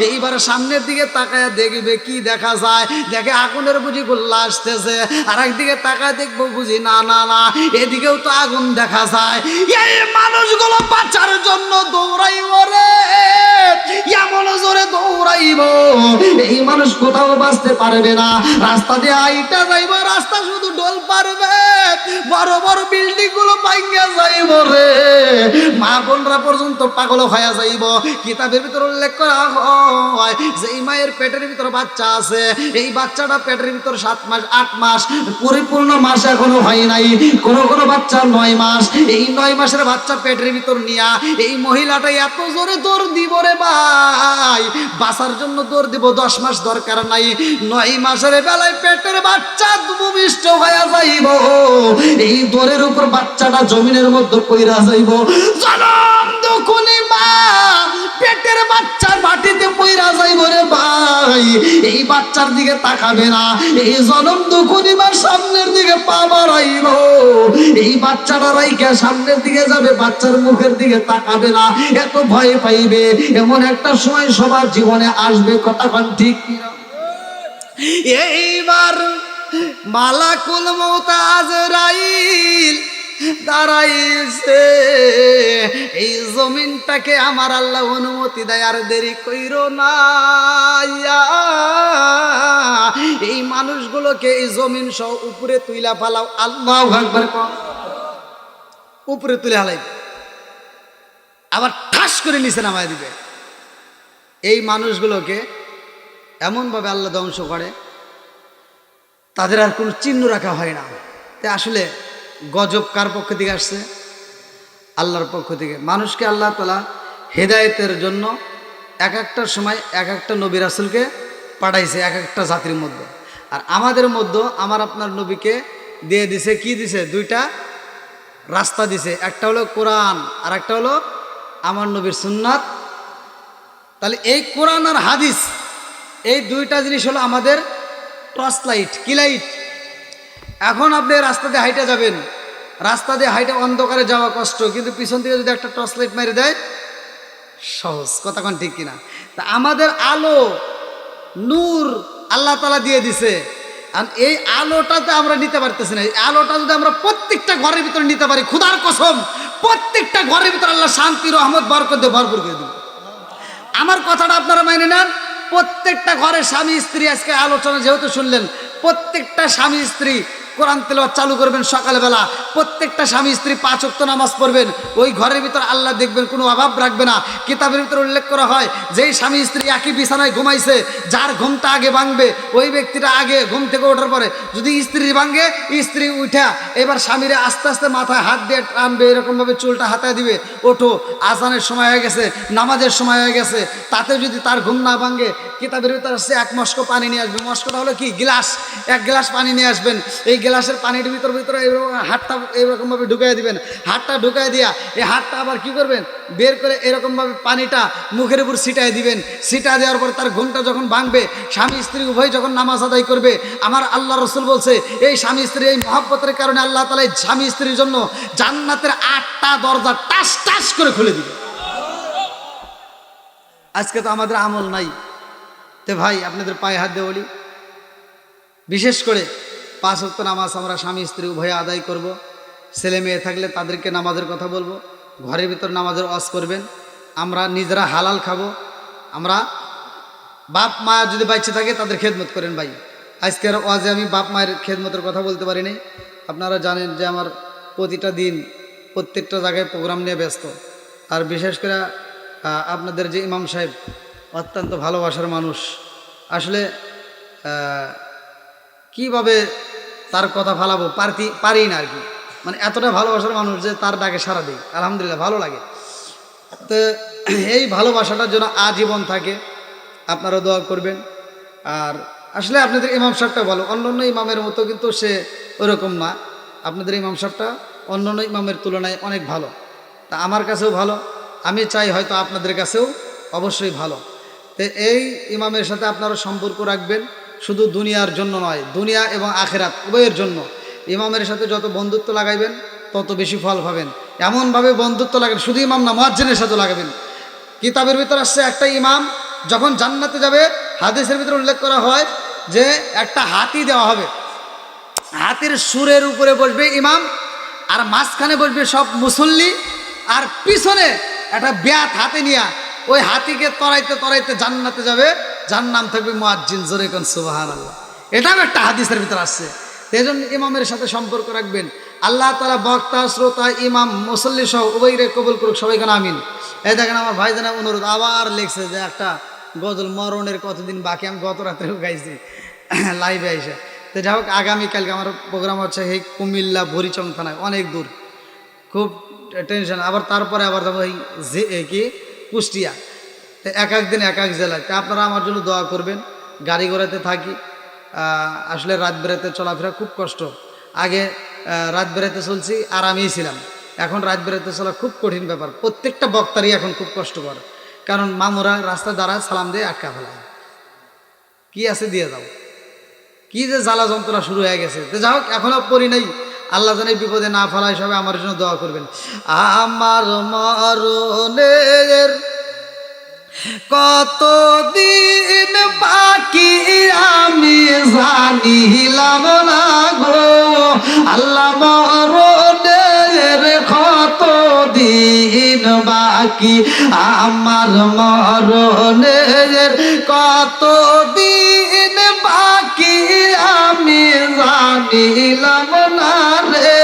এইবার সামনের দিকে তাকায় দেখবে কি দেখা যায়, দেখে আগুনের বুঝি গোল্লা আসতেছে। আর একদিকে তাকায় দেখবো বুঝি না না না, এদিকেও তো আগুন দেখা যায়। এই মানুষগুলো বাঁচার জন্য দৌড়াইব রে, এমন জোরে দৌড়াইব, এই মানুষ কোথাও বাঁচতে পারবে না। রাস্তা দিয়ে আইটা যাইব, রাস্তা শুধু ডোল পারবে, বড় বড় বিল্ডিং গুলো ভাঙ্গা যাইব রে, মা বোনরা পর্যন্ত পাগল হয়ে যাইব। কিতাবের ভিতর উল্লেখ করা হয় যে এই মায়ের পেটের ভিতর বাচ্চা আছে, এই বাচ্চাটা পেটের ভিতর 7 মাস 8 মাস, পরিপূর্ণ মাস এখনো হয় নাই, কোন কোন বাচ্চা 9 মাস। এই 9 মাসের বাচ্চা পেটের ভিতর নিয়া এই মহিলাটা এত জোরে দৌড় দিব রে ভাই, বাঁচার জন্য দৌড় দিব, 10 মাস দরকার নাই, 9 মাসের বেলায় পেটের বাচ্চা ভূমিষ্ঠ হয়ে যাইব। এই দৌড়ের উপর বাচ্চাটা জমিনের মধ্যে পইরা যাইব। জনম দুখুনি মা পেটের বাচ্চার মাটিতে পইরা যাইব রে ভাই, এই বাচ্চার দিকে তাকাবে না। এই জনম দুখুনি মা সামনের দিকে পা বাড়াইব, এই বাচ্চাটা রাইকা সামনের দিকে যাবে, বাচ্চার মুখের দিকে তাকাবে না, এত ভয় পাইবে। এমন একটা সময় সবার জীবনে আসবে, কথা কোন ঠিক কিনা? এইবার মালাকুল মউত আজরাইল দাঁড়াইছে, এই জমিনটাকে আমার আল্লাহ অনুমতি দেয়, আর দেরি কইরো না, এই মানুষগুলোকে এই জমিন সহ উপরে তুইলা ফালাও। আল্লাহু আকবার, উপরে তুলে হালাই, আবার ঠাস করে নিচে নামায় দিবে। এই মানুষগুলোকে এমনভাবে আল্লাহ ধ্বংস করে, তাদের আর কোনো চিহ্ন রাখা হয় না। তাই আসলে গজব কার পক্ষ থেকে আসছে? আল্লাহর পক্ষ থেকে। মানুষকে আল্লাহ তাআলা হেদায়েতের জন্য এক একটা সময় এক একটা নবী রাসূলকে পাঠাইছে এক একটা জাতির মধ্যে। আর আমাদের মধ্যে আমার আপনার নবীকে দিয়ে দিছে, কি দিছে? 2টা রাস্তা দিছে, একটা হলো কোরআন আর একটা হলো আমার নবীর সুন্নাত। তাহলে এই কোরআন আর হাদিস, এই 2টা জিনিস হলো আমাদের টর্চ লাইট, কি লাইট। এখন আপনি রাস্তা দিয়ে হাইটে যাবেন, রাস্তা দিয়ে হাইটে অন্ধকারে যাওয়া কষ্ট, কিন্তু পিছন থেকে যদি একটা টর্চ লাইট মেরে দেয় সহজ, কথা কোন ঠিক কিনা? তা আমাদের আলো নূর আল্লাহ তাআলা দিয়ে দিছে, আর এই আলোটাতে আমরা নিতে পারতেছি না। এই আলোটা যদি আমরা প্রত্যেকটা ঘরের ভিতরে নিতে পারি, খোদার কসম প্রত্যেকটা ঘরের ভিতরে আল্লাহ শান্তি রহমত বরকত দিয়ে ভরপুর করে দিবে। আমার কথাটা আপনারা মেনে নেন। প্রত্যেকটা ঘরে স্বামী স্ত্রী, আজকে আলোচনা যেহেতু শুনলেন, প্রত্যেকটা স্বামী স্ত্রী কোরআন তেলাওয়াত চালু করবেন সকালবেলা, প্রত্যেকটা স্বামী স্ত্রী 5 ওয়াক্ত নামাজ পড়বেন, ওই ঘরের ভিতর আল্লাহ দেখবেন কোনো অভাব রাখবে না। কিতাবের ভিতরে উল্লেখ করা হয় যেই স্বামী স্ত্রী একই বিছানায় ঘুমাইছে, যার ঘুমটা আগে ভাঙবে ওই ব্যক্তিটা আগে ঘুম থেকে ওঠার পরে যদি স্ত্রী ভাঙে, স্ত্রী উঠা এবার স্বামীরে আস্তে আস্তে মাথায় হাত দিয়ে টানবে, এরকমভাবে চুলটা হাতায় দিবে, ওঠো আজানের সময় হয়ে গেছে, নামাজের সময় হয়ে গেছে। তাতে যদি তার ঘুম না ভাঙে, কিতাবের ভিতরে আসছে 1 মস্ক পানি নিয়ে আসবে। মস্কটা হলো কি? গ্লাস, 1 গ্লাস পানি নিয়ে আসবেন। এই গ্লাসের পানির ভিতরে হাতটা এরকমভাবে ঢুকাই দিবেন। হাতটা ঢুকাই দিয়া এই হাতটা আবার কি করবেন? বের করে এরকমভাবে পানিটা মুখের উপর ছিটাই দিবেন। ছিটা দেওয়ার পর তার ঘুমটা যখন ভাঙবে, স্বামী স্ত্রী উভয় যখন নামাজ আদায় করবে, আমার আল্লাহ রসুল বলছে এই স্বামী স্ত্রী এই মহব্বতের কারণে আল্লাহ তাআলা এই স্বামী স্ত্রীর জন্য জান্নাতের 8টা দরজা টাস টাস করে খুলে দিবে। আজকে তো আমাদের আমল নাই। তে ভাই আপনাদের পায়ে হাত দিয়ে বলি, বিশেষ করে 5 ওয়াক্ত নামাজ আমরা স্বামী স্ত্রী উভয়ে আদায় করব। ছেলে মেয়ে থাকলে তাদেরকে নামাজের কথা বলবো, ঘরের ভিতর নামাজের ওয়াজ করবেন। আমরা নিজেরা হালাল খাবো। আমরা বাপ মা যদি বাচ্চা থাকে তাদের খেদমত করেন। ভাই আজকের ওয়াজে আমি বাপ মায়ের খেদমতের কথা বলতে পারিনি। আপনারা জানেন যে আমার প্রতিটা দিন প্রত্যেকটা জায়গায় প্রোগ্রাম নিয়ে ব্যস্ত। আর বিশেষ করে আপনাদের যে ইমাম সাহেব অত্যন্ত ভালোবাসার মানুষ, আসলে কিভাবে তার কথা ফালাবো পারি না আর কি। মানে এতটা ভালোবাসার মানুষ যে তার ডাকে সাড়া দিই, আলহামদুলিল্লাহ ভালো লাগে। তো এই ভালোবাসাটার জন্য আজীবন থাকে, আপনারা দোয়া করবেন। আর আসলে আপনাদের ইমাম সাহেবটা ভালো, অন্যান্য ইমামের মতো কিন্তু সে ওরকম না। আপনাদের ইমাম সাহেবটা অন্যান্য ইমামের তুলনায় অনেক ভালো। তা আমার কাছেও ভালো, আমি চাই হয়তো আপনাদের কাছেও অবশ্যই ভালো। তো এই ইমামের সাথে আপনারা সম্পর্ক রাখবেন, শুধু দুনিয়ার জন্য নয়, দুনিয়া এবং আখেরাত উভয়ের জন্য। ইমামের সাথে যত বন্ধুত্ব লাগাইবেন তত বেশি ফল পাবেন। এমনভাবে বন্ধুত্ব লাগাবেন, শুধু ইমাম না মুয়াজ্জিনের সাথে লাগাবেন। কিতাবের ভিতর আসছে একটা ইমাম যখন জান্নাতে যাবে, হাদিসের ভিতরে উল্লেখ করা হয় যে একটা হাতি দেওয়া হবে, হাতির সুরের উপরে বসবে ইমাম, আর মাঝখানে বসবে সব মুসল্লি, আর পিছনে একটা ব্যাত হাতে নিয়ে ওই হাতিকে তরাইতে তরাইতে জান্নাতে যাবে, যার নাম থাকবে মুয়াজ্জিন। জোরে কোন সুবহানাল্লাহ। এটাও একটা হাদিসের ভিতর আসছে। এই জন্য ইমামের সাথে সম্পর্ক রাখবেন। আল্লাহ তাআলা বক্তা, শ্রোতা, ইমাম, মুসল্লি সহ উভয়রে কবুল করুক, সবাইকে আমিন। এই দেখেন আমার ভাইজানের অনুরোধ আবার লিখছে যে একটা গজল, মরণের কতদিন বাকি, আমি গত রাত্রেও গাইছি লাইভে আইসা। তো যাই হোক, আগামীকালকে আমার প্রোগ্রাম হচ্ছে এই কুমিল্লা ভরিচং থানায়, অনেক দূর, খুব টেনশন। আবার তারপরে আবার যাবো এই কি কুষ্টিয়া। তো এক এক দিন এক এক জেলায়। তা আপনারা আমার জন্য দোয়া করবেন। গাড়ি ঘোড়াতে থাকি, আসলে রাত বেড়াতে চলাফেরা খুব কষ্ট। আগে রাত বেড়াতে চলছি আরামেই ছিলাম, এখন রাত বেড়াতে চলা খুব কঠিন ব্যাপার। প্রত্যেকটা বক্তারই এখন খুব কষ্টকর, কারণ মামুরা রাস্তা দাঁড়ায় সালাম দিয়ে আটকা ফেলায়, কি আছে দিয়ে দাও, কি যে জ্বালা যন্ত্রণা শুরু হয়ে গেছে। তো যাই হোক, এখনো পড়ি নাই, আল্লাহ যেন এই বিপদে না ফেলায়, সবাই আমার জন্য দোয়া করবেন। আমার মরণের কতদিন বাকি আমি জানিলাম না গো, আল্লাহ মরণের কতদিন বাকি, আমার মরণের কতদিন বাকি আমি জানিলাম না রে,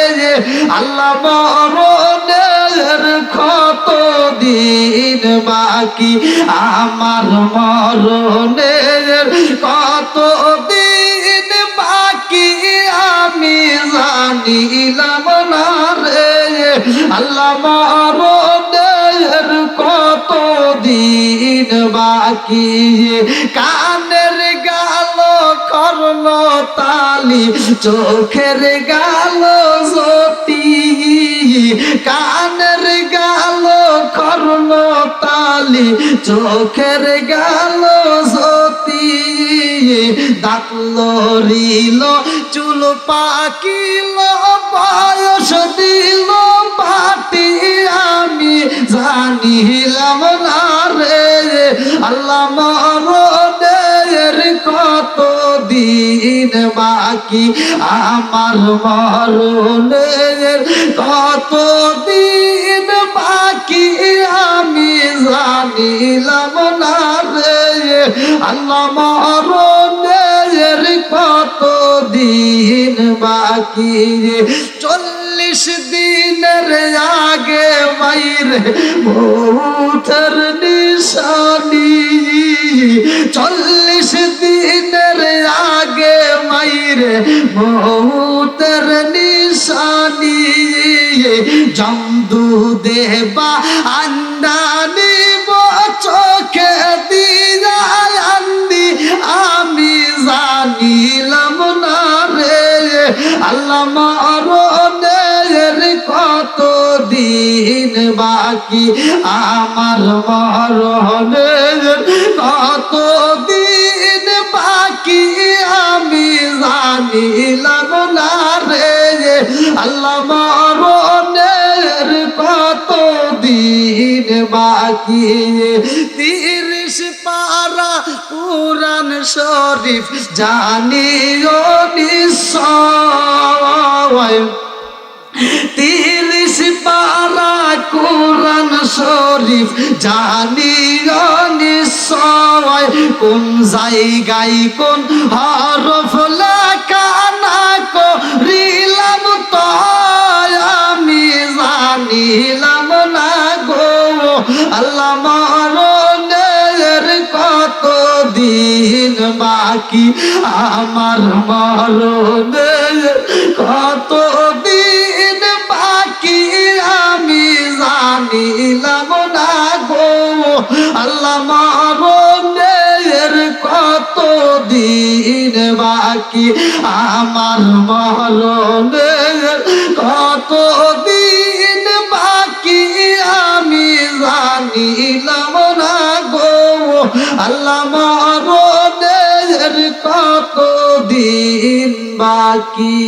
আল্লাহ মরণের কতদিন বাকি, আমার মরণের কতদিন বাকি আমি জানিলাম না রে, আল্লাহ মরণের কতদিন বাকি, কানের গাল কর্ণ তালি চোখের গাল জ্যোতি, কানের গাল কর্ণ তালি চোখের গাল জ্যোতি, দাঁত লড়িল চুল পাকিল বয়স দিল পাটি আমি জানিলাম না রে, আল্লাহ মরণের কতদিন বাকি, আমার মরণের কতদিন বাকি আমি জানিলাম না রে, আল্লাহ মরণের কতদিন বাকি, 40 দিনের আগে বাইরে মৌতের নিশানি, 40 দিনের আগে বাইরে মৌতের নিশানি, জমদু দেবা আন্দানি চোখে দিয়া আন্দি আমি জানিলাম না রে, আল্লাহ মরণের কতদিন বাকি, আমার মরণের কতদিন বাকি আমি জানিলাম না রে, আল্লাহ মরণের কতদিন বাকি, 30 পারা কুরআন শরীফ জানিও নিশ্চয়, 30 পারা কুরআন শরীফ জানিও নিশ্চয়, কোন জায়গায় কোন হরফ লেখা না করিলাম তো আমি জানিলাম না গো, আল্লাহ মরণের কতদিন বাকি, আমার মরণের কতদিন বাকি আমি জানিলাম না গো, আল্লাহ মরণের কতদিন বাকি, আমার মরণের কতদিন বাকি আমি জানিলাম না গো, আল্লাহ মরণের কতদিন বাকি।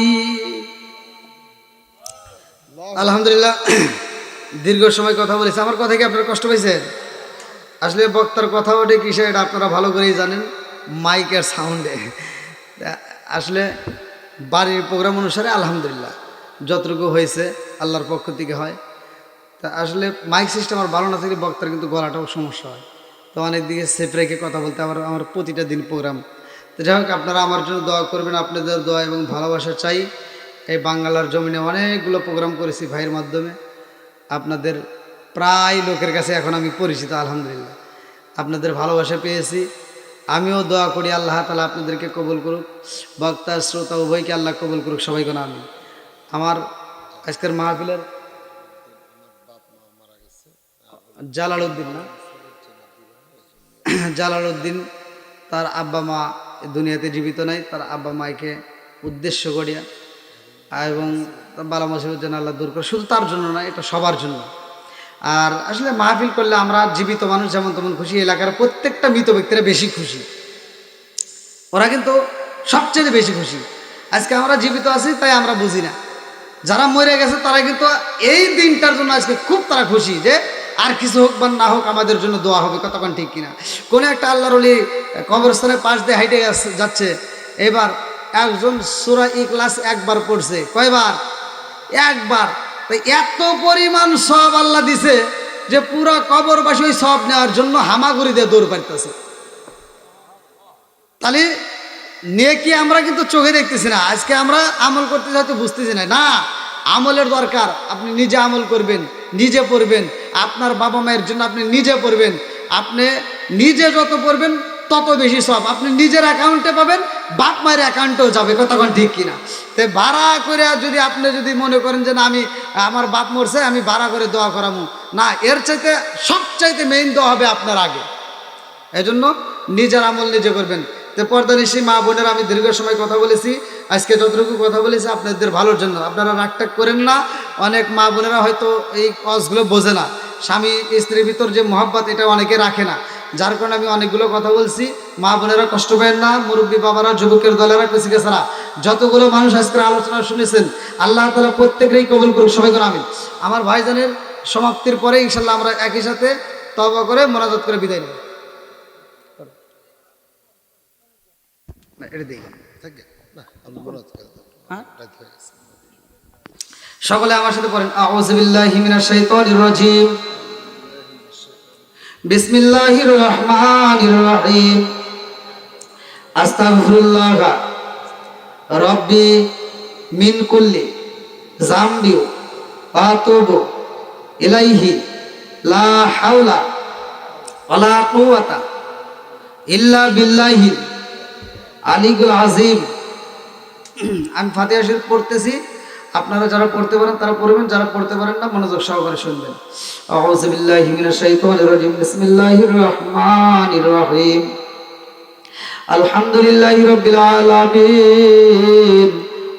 আলহামদুলিল্লাহ, দীর্ঘ সময় কথা বলেছি। আমার কথা কি আপনার কষ্ট পেয়েছেন? আসলে বক্তার কথা ওঠে কিসে এটা আপনারা ভালো করেই জানেন, মাইকের সাউন্ডে। আসলে বাড়ির প্রোগ্রাম অনুসারে আলহামদুলিল্লাহ যতটুকু হয়েছে আল্লাহর পক্ষ থেকে হয়। তা আসলে মাইক সিস্টেম আমার ভালো না থাকলে বক্তার কিন্তু গলাটাও সমস্যা হয়, তো অনেক দিকে সেফ রেখে কথা বলতে আমার প্রতিটা দিন প্রোগ্রাম। তো যাই হোক, আপনারা আমার জন্য দোয়া করবেন, আপনাদের দোয়া এবং ভালোবাসা চাই। এই বাংলার জমিনে অনেকগুলো প্রোগ্রাম করেছি ভাইয়ের মাধ্যমে, আপনাদের প্রায় লোকের কাছে এখন আমি পরিচিত আলহামদুলিল্লাহ। আপনাদের ভালোবাসা পেয়েছি, আমিও দোয়া করি আল্লাহ তাআলা আপনাদেরকে কবুল করুক, বক্তা শ্রোতা উভয়কে আল্লাহ কবুল করুক, সবাইকে না আমি। আমার আজকের মাহফিলের জালালউদ্দিন না জালালউদ্দিন, তার আব্বা মা দুনিয়াতে জীবিত নাই, তার আব্বা মাকে উদ্দেশ্য করিয়া এবং বালা মুসিবত যেন আল্লাহ দূর করে, শুধু তার জন্য না, এটা সবার জন্য। আর আসলে মাহফিল করলে আমরা জীবিত মানুষ যেমন তেমন খুশি, এলাকার প্রত্যেকটা মৃত ব্যক্তিরা বেশি খুশি, ওরা কিন্তু সবচেয়ে বেশি খুশি। আজকে আমরা জীবিত আছি তাই আমরা বুঝি না, যারা মরে গেছে তারা কিন্তু এই দিনটার জন্য আজকে খুব তারা খুশি যে আর কিছু হোক বা না হোক আমাদের জন্য দোয়া হবে, কতক্ষণ ঠিক কিনা। কোনো একটা আল্লাহর ওলি কবরস্থানের পাশ দিয়ে হাইটে যাচ্ছে, এবার একজন সূরা ইখলাস একবার পড়ছে, কয়বার? একবার। তাই এত পরিমাণ সওয়াব আল্লাহ দিছে যে পুরো কবরবাসী ওই সওয়াব নেওয়ার জন্য হামাগুড়ি দিয়ে দৌড় পাইতেছে। তাহলে নেকি আমরা কিন্তু চোখে দেখতেছি না, আজকে আমরা আমল করতে হয়তো বুঝতেছি না। না, আমলের দরকার। আপনি নিজে আমল করবেন, নিজে পড়বেন, আপনার বাবা মায়ের জন্য আপনি নিজে পড়বেন। আপনি নিজে যত পড়বেন তত বেশি সব আপনি নিজের অ্যাকাউন্টে পাবেন, বাপ মায়ের অ্যাকাউন্টেও যাবে, কতক্ষণ ঠিক কিনা। তো ভাড়া করে যদি আপনি যদি মনে করেন যে না আমি আমার বাপ মরছে আমি ভাড়া করে দোয়া করাবো, না, এর চাইতে সবচাইতে মেইন দোয়া হবে আপনার আগে। এজন্য নিজের আমল নিজে করবেন। তো পর্দানিশী মা বোনের আমি দীর্ঘ সময় কথা বলেছি, আজকে যতটুকু কথা বলেছি আপনাদের ভালোর জন্য, আপনারা রাগটাগ করেন না। অনেক মা বোনেরা হয়তো এই কাজগুলো বোঝে না, স্বামী স্ত্রীর ভিতর যে মহব্বত এটা অনেকে রাখে না, যার কারণে আমি অনেকগুলো কথা বলছি। মা বোনেরা কষ্ট পেন না, মুরব্বী বাবারা, যুবকের দলেরা, কচিকে ছাড়া যতগুলো মানুষ আজকের আলোচনা শুনেছেন আল্লাহ তাআলা প্রত্যেকেই কবুল করুক, সবাই করে আমিন। আমার ভাইজানের সমাপ্তির পরে ইনশাল্লাহ আমরা একই সাথে তওবা করে মোনাজাত করে বিদায় নেব। সকলে আমার সাথে পড়েন, আউযু বিল্লাহি মিনাশ শাইতানির রাজীম, বিসমিল্লাহির রহমানির রহিম, আস্তাগফিরুল্লাহ রাব্বি মিন কুল্লি যামবি ওয়া আতুবু ইলাইহি লা হাওলা ওয়ালা কুওয়াতা ইল্লা বিল্লাহিল আলিয়্যিল আযীম। আমি ফাতিহা শরীফ পড়তেছি, আপনারা যারা পড়তে পারেন তারা পড়বেন, যারা পড়তে পারেন না মনোযোগ সহকারে শুনবেন। আউযু বিল্লাহি মিনাশ শাইতানির রাজীম, বিসমিল্লাহির রহমানির রহিম, আলহামদুলিল্লাহি রাব্বিল আলামিন,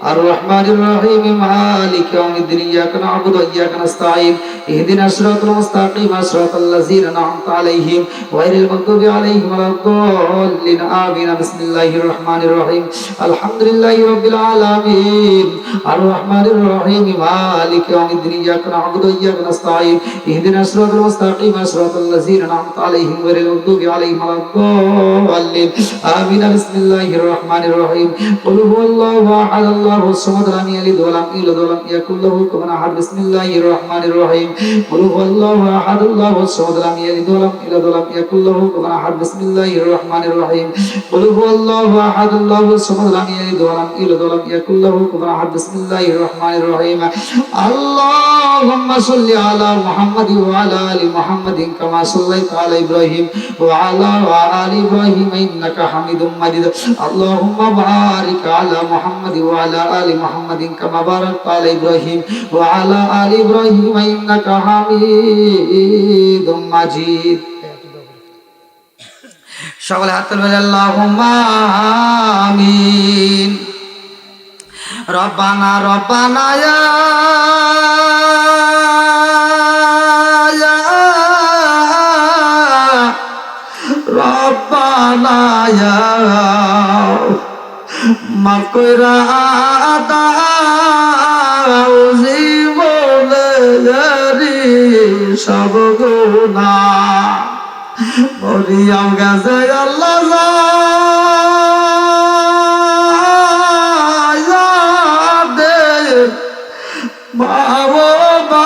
আর রহমানির রহিম, মালিকি ইয়াউমিদ্দিন, ইয়াকা না'বুদু ওয়া ইয়াকা নাস্তাঈন, ইহদিনাস সিরাতাল মুস্তাকিম, সিরাতাল লাযীনা আন'আমতা আলাইহিম গায়রিল মাগদুবি আলাইহিম ওয়ালাদ-দাল্লিন, আমিন। বিসমিল্লাহির রহমানির রহিম, আলহামদুলিল্লাহি রাব্বিল আলামিন, আর রহমানির রহিম, মালিকি ইয়াউমিদ্দিন, ইয়াকা না'বুদু ওয়া ইয়াকা নাস্তাঈন, ইহদিনাস সিরাতাল মুস্তাকিম, সিরাতাল লাযীনা আন'আমতা আলাইহিম গায়রিল মাগদুবি আলাইহিম ওয়ালাদ-দাল্লিন, আমিন। বিসমিল্লাহির রহমানির রহিম, কুল হুয়াল্লাহু আহাদ, আল্লাহুস সামাদ, লাম ইয়ালিদ ওয়া লাম ইউলাদ ওয়া লাম ইয়াকুল লাহু কুফুওয়ান আহাদ। বিসমিল্লাহির রহমানির রহিম, কুল হুয়াল্লাহু আহাদ, আল্লাহুস সামাদ, লাম ইয়ালিদ ওয়া লাম ইউলাদ ওয়া লাম ইয়াকুল লাহু কুফুওয়ান আহাদ। বিসমিল্লাহির রহমানির রহিম, কুল হুয়াল্লাহু আহাদ, আল্লাহুস সামাদ, লাম ইয়ালিদ ওয়া লাম ইউলাদ ওয়া লাম ইয়াকুল লাহু কুফুওয়ান আহাদ। বিসমিল্লাহির রহমানির রহিম, আল্লাহুম্মা সাল্লি আলা মুহাম্মাদিন ওয়া আলা আলি মুহাম্মাদিন কামা সাল্লাইতা আলা ইব্রাহিম ওয়া আলা আলি ইব্রাহিম ইন্নাকা হামিদুম মাজিদ। আল্লাহুম্মা বারিক আলা মুহাম্মাদিন ওয়া আলা আলি মুহাম্মাদিন কামা বারাকতা আলা ইব্রাহিম ওয়া আলা আলি ইব্রাহিম ইন্নাকা হামিদুম মাজিদ। সকলে হাত তুলবেন, আল্লাহুম্মা আমিন। রব্বানা রব্বানা ইয়া রব্বানা ইয়া মাফ কইরা দাও জীবনের সব গুনাহ, মরিয়াম গেছে আল্লাহ দে বাবা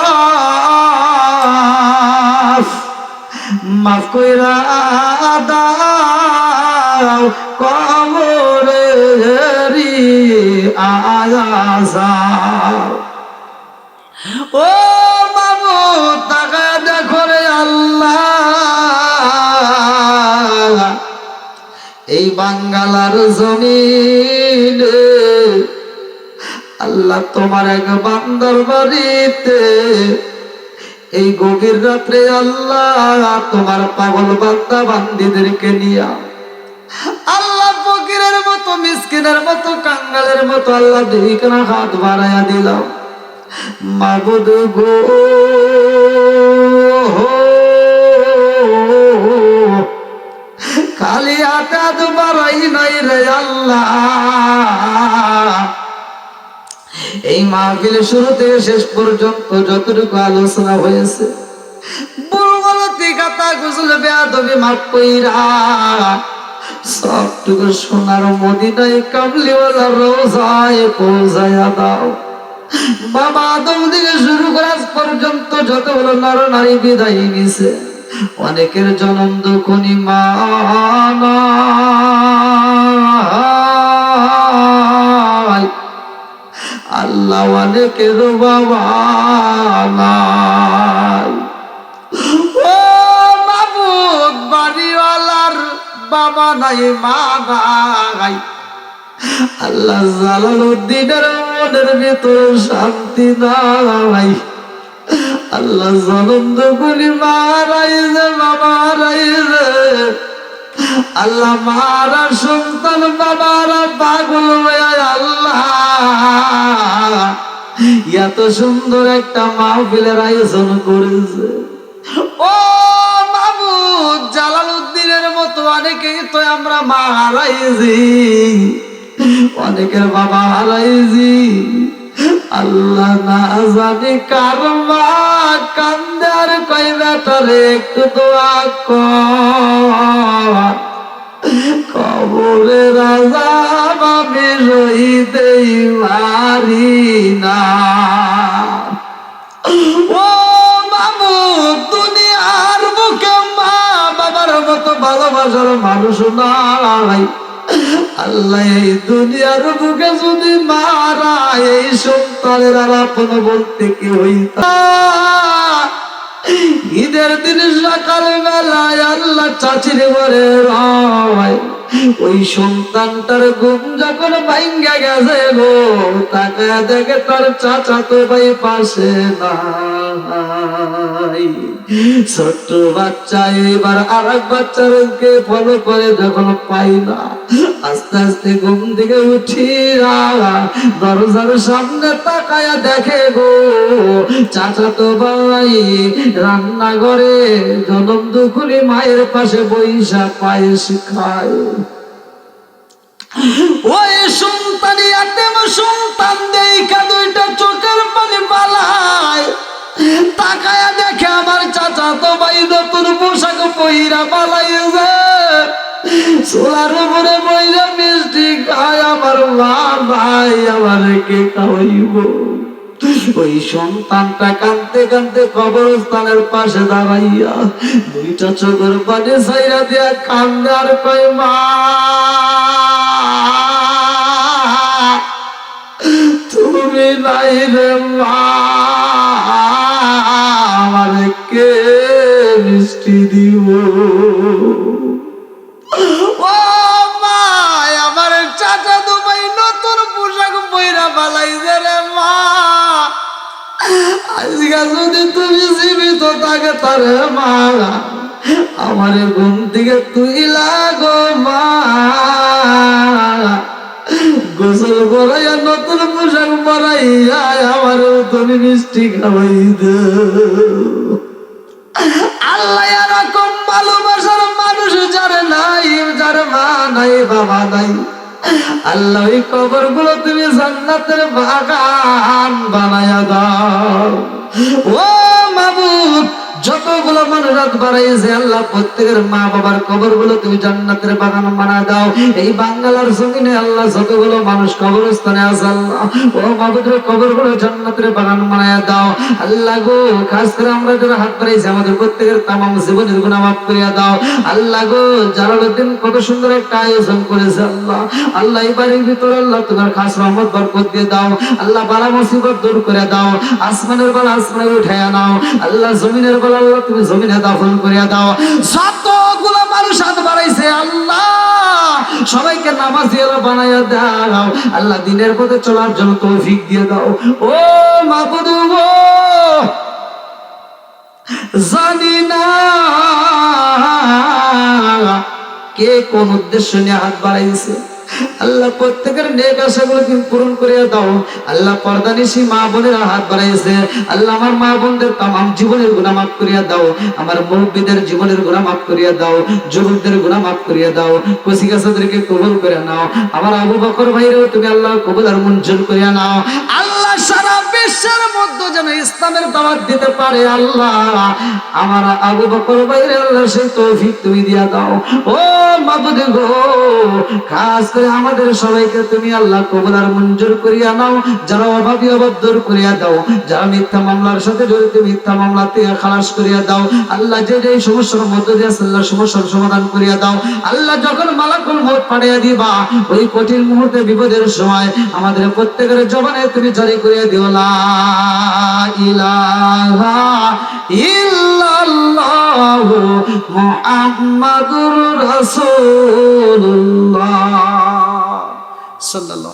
মাফ কইরা দাও কবরেরি আয়াসা। ও বাবু তাকায় দেখো রে আল্লাহ, এই বাঙ্গালার জমিনে আল্লাহ তোমার এক বান্দার বাড়িতে এই গভীর রাত্রে আল্লাহ তোমার পাগল বান্দা বান্দিদেরকে নিয়া আল্লাহ ফকিরের মতো মিসকিনের মতো কাঙ্গালের মতো আল্লাহ দুইখানা হাত বাড়াইয়া দিলাম। মাবুদ গো খালি হাত বাড়াই নাই রে আল্লাহ। এই মাহফিল শুরু থেকে শেষ পর্যন্ত যতটুকু আলোচনা হয়েছে বুলগলতি গাতা গুজল বেয়াদবি মাফ কইরা সবটুকু সোনার মদিনায় কামলিওয়ালা রোজায় পৌঁছায়া দাও। বাবা আদম থেকে শুরু করে আজ পর্যন্ত যতগুলো নর নারী বিদায় নিছে অনেকের জনম দুঃখনি মা আল্লাহ অনেকের বাবা নাই। ও মাবুদ বাড়িওয়ালার বাবা নাই মা নাই। আল্লাহ জালালউদ্দিনের মনের ভিতরে শান্তি নাই। আল্লাহ জনম দুগুলি মারাইছে মারাইছে। আল্লাহ মারা সন্তান বাবারা পাগল হয়ে আল্লাহ এত সুন্দর একটা মাহফিলের আয়োজন করেছে। ও মাবুদ জালালউদ্দিনের মতো অনেকেই তো আমরা মা হারাইছি, অনেকের বাবা হারাইছি। আল্লাহ না জানি কার মা কান্দে আর কই বেটারে একটু দোয়া কর। কবরের আযাব আমি সইতেই পারি না। ও মাবুদ দুনিয়ার বুকে মা বাবার মতো ভালোবাসার মানুষ নাই। আল্লাহ এই দুনিয়ার বুকে যদি মারা এই সন্তানের আর আপন বলতে কি হইত। ঈদের দিন সকাল বেলায় আল্লাহ চাচির ঘরে রয় ওই সন্তানটার ঘুম যখন ভাঙ্গা গেছে গো তাকায় দেখে তার চাচা তো ভাই পাশে নাই। ছোট্ট বাচ্চা এবার আর এক বাচ্চাকে ফলো করে যখন পাই না আস্তে আস্তে ঘুম থেকে উঠিয়া দরজার সামনে তাকায়া দেখে গো চাচা তো ভাই রান্নাঘরে জনম দুখুরি মায়ের পাশে বৈশা পায়েস খায়। ওই সন্তানি আতেম সন্তান দেখা দুইটা চোখের পানি পালায় তাকায়া দেখে আমার চাচা তো ভাই নতুন পোশাক পইরা পালাইছে চোলার উপরে বইরা মিষ্টি খায়। আমার মা ভাই আমার কে খাওয়াইব। ওই সন্তানটা কাঁদতে কাঁদতে কবরস্থানের পাশে দাঁড়াইয়া দুইটা চোখের পানি ছাইরা দিয়া কান্দে আর কয় মা তুমি নাই রে মা আমার কে মিষ্টি দিব। ও মা আমার চাচা তো ভাই নতুন পোশাক পইরা পালাইছে রে মা। আজকে যদি তুমি জীবিত থাকে তারে মা আমার ঘুম থেকে তুই লাগো মা। গোসল করাইয়া নতুন পোশাক পরাইয়া আমার তুমি মিষ্টি খাওয়াই দে। আল্লাহ এরকম ভালোবাসার মানুষ যার নাই, যার মা নাই বাবা নাই, আল্লাহ ওই কবর গুলো তুমি জান্নাতের বাগান বানায়া দাও। ও মাবুদ যতগুলো মানুষ রাত বাড়াইছে আল্লাহ প্রত্যেকের মা বাবার কবরগুলো তুমি জান্নাতের বাগান বানায় দাও। এই বাংলার জমিনে আল্লাহ যতগুলো মানুষ কবরস্থানে আছে আল্লাহ ও মাবুদের কবরগুলো জান্নাতের বাগান বানায় দাও আল্লাহ গো। খাস করে আমরা যারা হাত বাড়াইছি আমাদের প্রত্যেকের তামাম জীবনের গুনাহ মাফ করিয়া দাও আল্লাহ গো। জালালউদ্দিন কত সুন্দর একটা আয়োজন করেছে আল্লাহ, আল্লাহ এই বাড়ির ভিতরে আল্লাহ তোমার খাস রহমত বরকত দিয়ে দাও আল্লাহ। বালা মুসিবত দূর করে দাও, আসমানের বালা আসমানে উঠাইয়া নাও আল্লাহ, জমিনের বালা আল্লাহ তুমি জমিনে দাফন করিয়া দাও। যতগুলো মানুষ হাত বাড়াইছে আল্লাহ সবাইকে নামাজি বানাইয়া দাও আল্লাহ, দিনের পথে চলার জন্য তৌফিক দিয়ে দাও ও মাবুদ গো। জানি না কে কোন উদ্দেশ্য নিয়ে হাত বাড়াইছে আল্লাহ, প্রত্যেকের নেক আশাগুলো তুমি পূরণ করে দাও আল্লাহ। পর্দানিশী মা বোনেরা হাত বাড়াইছে আল্লাহ, আমার মা বোনদের তামাম জীবনের গুনাহ মাফ করিয়া দাও, আমার মুরব্বিদের জীবনের গুনাহ মাফ করিয়া দাও, যুবকদের গুনাহ মাফ করিয়া দাও, কচিকাচাদেরকে কবুল করে নাও। আমার আবু বকর ভাইরেও তুমি আল্লাহ কবুল আর মঞ্জুর করিয়া নাও আল্লাহ। সারা বিশ্বের মধ্যে যেন ইসলামের দাওয়াত দিতে পারে আল্লাহ, আমার আবু বকর ভাইরে আল্লাহ সেই তৌফিক তুমি দিয়া দাও ও মাবুদ গো। খাস করে আমাদের সবাইকে তুমি আল্লাহ কবুল আর মঞ্জুর করিয়া নাও, যারা অভাবী অভাব দূর করিয়া দাও, যারা মিথ্যা মামলার সাথে জড়িত মিথ্যা মামলা থেকে খালাস করিয়া দাও আল্লাহ। যে যে সমস্যার মধ্যে দিয়ে আল্লাহ সমস্যার সমাধান করিয়া দাও আল্লাহ। যখন মালাকুল মউত পাঠিয়ে দিবা ওই কঠিন মুহূর্তে বিপদের সময় আমাদের প্রত্যেকের জবানে তুমি জারি করিয়া দিও লা ইলাহা ইল্লাল্লাহু মুহাম্মাদুর রাসূলুল্লাহ সাল্লাল্লাহু